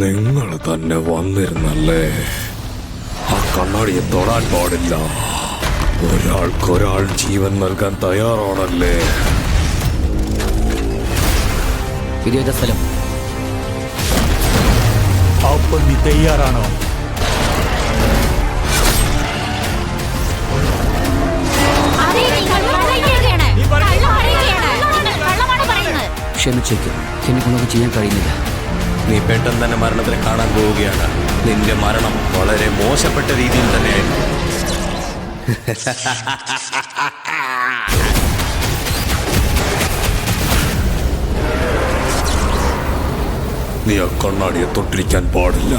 നിങ്ങൾ തന്നെ വന്നിരുന്നല്ലേ? ആ കണ്ണാടിയെ തൊടാൻ പാടില്ല. ഒരാൾക്കൊരാൾ ജീവൻ നൽകാൻ തയ്യാറാണല്ലേ? സ്ഥലം. അപ്പൊ നീ തയ്യാറാണോ? ക്ഷമിച്ചേക്കും, എനിക്കൊന്നും ചെയ്യാൻ കഴിയുന്നില്ല. നീ പെട്ടെന്ന് തന്നെ മരണത്തിനെ കാണാൻ പോവുകയാണ്. നിന്റെ മരണം വളരെ മോശപ്പെട്ട രീതിയിൽ തന്നെയായിരുന്നു. നീ ആ കണ്ണാടിയെ തൊട്ടിരിക്കാൻ പാടില്ല.